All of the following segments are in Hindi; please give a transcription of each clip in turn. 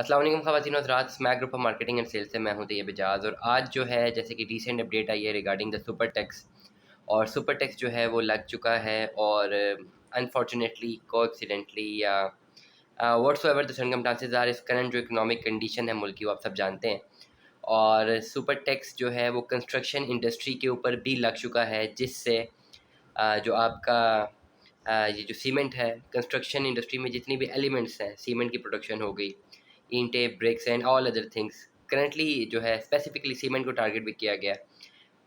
अस्सलाम वालेकुम ख़वातीन और हज़रात, Smack group of marketing and sales से मैं हूं तैयब एजाज़। और आज जो है जैसे कि रीसेंट अपडेट आई है रिगार्डिंग द सुपर टैक्स, और सुपर टैक्स जो है वो लग चुका है। और अनफॉर्चुनेटली कोइंसिडेंटली या व्हाट्सोएवर द सर्कमस्टांसेस आर, इस करंट जो इकोनॉमिक कंडीशन है मुल्क की वो आप सब जानते हैं। और सुपर टैक्स जो है वो कंस्ट्रक्शन इंडस्ट्री के ऊपर भी लग चुका है, जिससे जो आपका ये जो सीमेंट है, कंस्ट्रक्शन इंडस्ट्री में जितनी भी एलिमेंट्स हैं, सीमेंट की प्रोडक्शन हो गई, ईंटें, bricks and all other things, currently जो है स्पेसिफिकली सीमेंट को टारगेट भी किया गया है।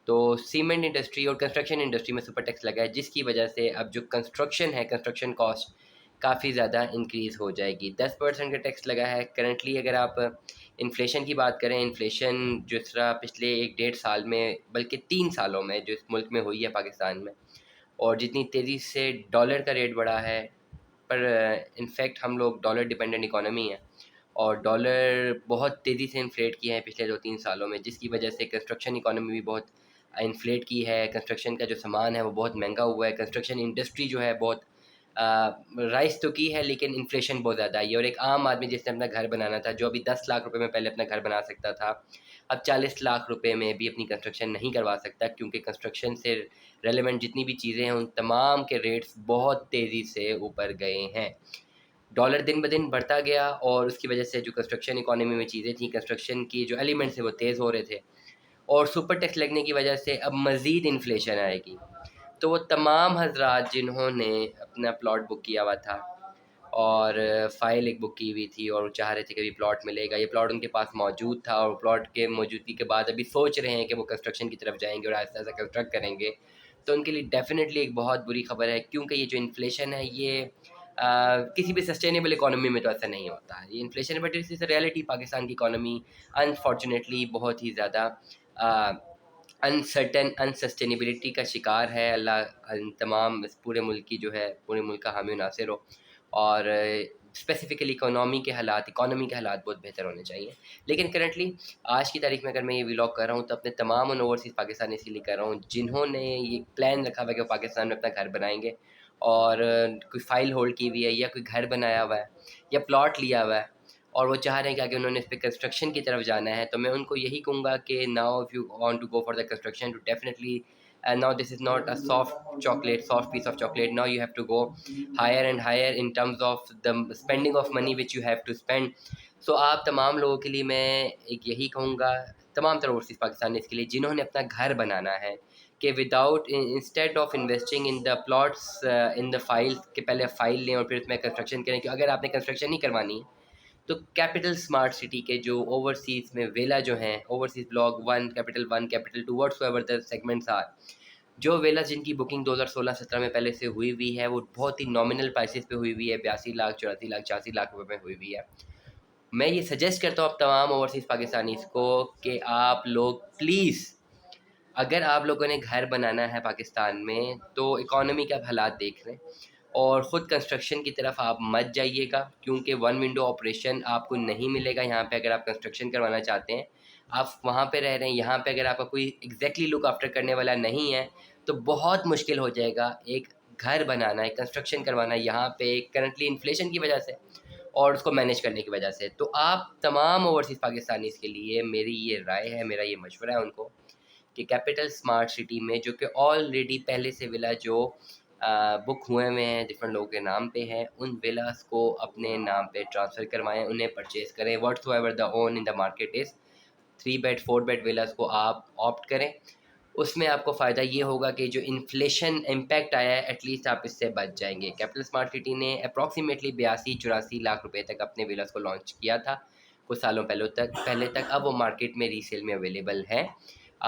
तो सीमेंट इंडस्ट्री और कंस्ट्रक्शन इंडस्ट्री में सुपर टैक्स लगा है, जिसकी वजह से अब जो कंस्ट्रक्शन है, कंस्ट्रक्शन कॉस्ट काफ़ी ज़्यादा इंक्रीज़ हो जाएगी। 10% का टैक्स लगा है करंटली। अगर आप इन्फ्लेशन की बात करें, इन्फ्लेशन जिस तरह पिछले 1 डेढ़ साल में, बल्कि 3 सालों में जो इस मुल्क में हुई है पाकिस्तान में, और जितनी तेज़ी से डॉलर का रेट बढ़ा है, पर इनफैक्ट हम लोग डॉलर डिपेंडेंट इकोनॉमी है, और डॉलर बहुत तेज़ी से इन्फ्लेट किया है पिछले 2-3 सालों में, जिसकी वजह से कंस्ट्रक्शन इकोनॉमी भी बहुत इन्फ्लेट की है। कंस्ट्रक्शन का जो सामान है वो बहुत महंगा हुआ है। कंस्ट्रक्शन इंडस्ट्री जो है बहुत राइज़ तो की है, लेकिन इन्फ्लेशन बहुत ज़्यादा आई है। और एक आम आदमी जिसने अपना घर बनाना था, जो अभी 10 लाख रुपए में पहले अपना घर बना सकता था, अब 40 लाख रुपए में भी अपनी कंस्ट्रक्शन नहीं करवा सकता, क्योंकि कंस्ट्रक्शन से रेलेवेंट जितनी भी चीज़ें हैं उन तमाम के रेट्स बहुत तेज़ी से ऊपर गए हैं। डॉलर दिन ब दिन बढ़ता गया, और उसकी वजह से जो कंस्ट्रक्शन इकोनॉमी में चीज़ें थी, कंस्ट्रक्शन की जो एलिमेंट्स थे वो तेज़ हो रहे थे, और सुपर टैक्स लगने की वजह से अब मज़ीद इन्फ्लेशन आएगी। तो वो तमाम हज़रात जिन्होंने अपना प्लॉट बुक किया हुआ था, और फ़ाइल एक बुक की हुई थी, और वो चाह रहे थे कि अभी प्लॉट मिलेगा, ये प्लॉट उनके पास मौजूद था, और प्लॉट के मौजूदगी के बाद अभी सोच रहे हैं कि वो कंस्ट्रक्शन की तरफ जाएँगे और आहिस्ता-आहिस्ता कंस्ट्रक्ट करेंगे। तो उनके लिए डेफ़िनेटली एक बहुत बुरी खबर है, क्योंकि ये जो इन्फ्लेशन है ये किसी भी सस्टेनेबल इकोनॉमी में तो ऐसा नहीं होता है। ये inflation, but it's is a reality. Pakistan की इकोनॉमी अनफॉर्चुनेटली बहुत ही ज़्यादा अ, अनसर्टेन अनसस्टेनेबिलिटी का शिकार है। अल्लाह इन तमाम इस पूरे मुल्क की जो है, पूरे मुल्क का हामी नासिर हो। और स्पेसिफ़िकली इकोनॉमी के हालात बहुत बेहतर होने चाहिए। लेकिन करंटली आज की तारीख़ में अगर मैं ये व्लॉग कर रहा हूँ, तो अपने तमाम उन ओवरसीज़ पाकिस्तानी इसलिए कर रहा हूँ जिन्होंने ये प्लान रखा हुआ है कि वो पाकिस्तान में अपना घर बनाएँगे, और कोई फ़ाइल होल्ड की हुई है, या कोई घर बनाया हुआ है, या प्लॉट लिया हुआ है, और वो चाह रहे हैं कि आगे उन्होंने इस पे कंस्ट्रक्शन की तरफ जाना है। तो मैं उनको यही कहूँगा कि now if you want to go for the construction, to definitely now this is not a soft piece of chocolate. Now you have to go higher and higher in terms of the spending of money which you have to spend. So आप तमाम लोगों के लिए मैं एक यही कहूँगा, तमाम तरह ओवरसीज़ पाकिस्तानीज़ के लिए जिन्होंने अपना घर बनाना है, कि without instead of investing in the plots in the file, के पहले फ़ाइल लें और फिर उसमें कंस्ट्रक्शन करें। कि अगर आपने कंस्ट्रक्शन नहीं करवानी है, तो कैपिटल स्मार्ट सिटी के जो ओवरसीज़ में विला जो हैं, overseas block 1, capital 2, whatsoever the segments are, जो विलास जिनकी बुकिंग 2016-17 में पहले से हुई हुई है, वो बहुत ही नॉमिनल प्राइसेस पे हुई हुई है, 82 लाख, 84 लाख, 86 लाख रुपए में हुई हुई है। मैं ये सजेस्ट करता हूँ आप तमाम ओवरसीज़ पाकिस्तानीज़ को कि आप लोग प्लीज़, अगर आप लोगों ने घर बनाना है पाकिस्तान में, तो इकोनॉमी के आप हालात देख लें, और ख़ुद कंस्ट्रक्शन की तरफ आप मत जाइएगा, क्योंकि वन विंडो ऑपरेशन आपको नहीं मिलेगा यहाँ पे। अगर आप कंस्ट्रक्शन करवाना चाहते हैं, आप वहाँ पे रह रहे हैं, यहाँ पे अगर आपका कोई एग्जैक्टली लुक आफ्टर करने वाला नहीं है, तो बहुत मुश्किल हो जाएगा एक घर बनाना, एक कंस्ट्रक्शन करवाना यहाँ पे, करंटली इन्फ्लेशन की वजह से और उसको मैनेज करने की वजह से। तो आप तमाम ओवरसीज़ पाकिस्तानीज़ के लिए मेरी ये राय है, मेरा ये मशवरा है उनको, कि कैपिटल स्मार्ट सिटी में जो कि ऑलरेडी पहले से विला जो बुक हुए हुए हैं, डिफरेंट लोगों के नाम पे हैं, उन विलास को अपने नाम पे ट्रांसफ़र करवाएँ, उन्हें परचेज़ करें। Whatsoever the own in the market is 3 bed 4 bed villas को आप ऑप्ट करें। उसमें आपको फ़ायदा ये होगा कि जो इन्फ्लेशन इम्पैक्ट आया है, एटलीस्ट आप इससे बच जाएँगे। कैपिटल स्मार्ट सिटी ने अप्रॉक्सिमेटली 82-84 लाख रुपए तक अपने विलास को लॉन्च किया था, कुछ सालों पहले तक। अब वो मार्केट में रीसेल में अवेलेबल हैं।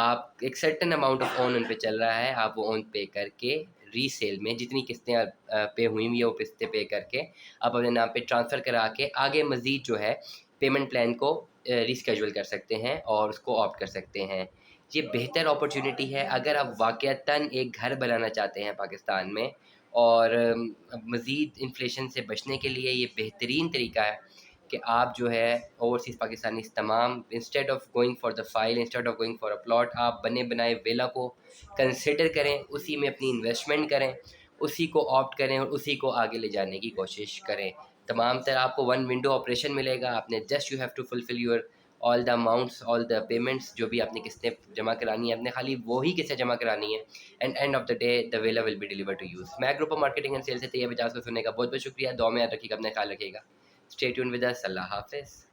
आप एक सर्टेन अमाउंट ऑफ ओन उन पे चल रहा है, आप वो ओन पे करके रीसेल में जितनी किस्तें पे हुई हुई है, वो किस्तें पे करके आप अपने नाम पे ट्रांसफ़र करा के आगे मज़ीद जो है पेमेंट प्लान को रीशेड्यूल कर सकते हैं, और उसको ऑप्ट कर सकते हैं। ये बेहतर अपॉर्चुनिटी है अगर आप वाक़ईतन एक घर बनाना चाहते हैं पाकिस्तान में, और मज़ीद इन्फ्लेशन से बचने के लिए ये बेहतरीन तरीका है कि आप जो है ओवरसीज़ पाकिस्तानीज़ तमाम, instead of going for the file, instead of going for a plot, आप बने बनाए विला को कंसिडर करें, उसी में अपनी इन्वेस्टमेंट करें, उसी को ऑप्ट करें, और उसी को आगे ले जाने की कोशिश करें। तमाम तरह आपको वन विंडो ऑपरेशन मिलेगा। आपने just you have to fulfil your all the amounts, all the payments, जो भी आपने किस्तें जमा करानी है, आपने खाली वही किस्तें जमा करानी है, and end of the day the villa will be deliver to use. मैं group of marketing and sale से तैयब इजाज़त को सुनने का बहुत बहुत शुक्रिया। दुआ में याद रखिएगा, अपना ख्याल रखिएगा। Stay tune with us. अल्लाह हाफ़िज़।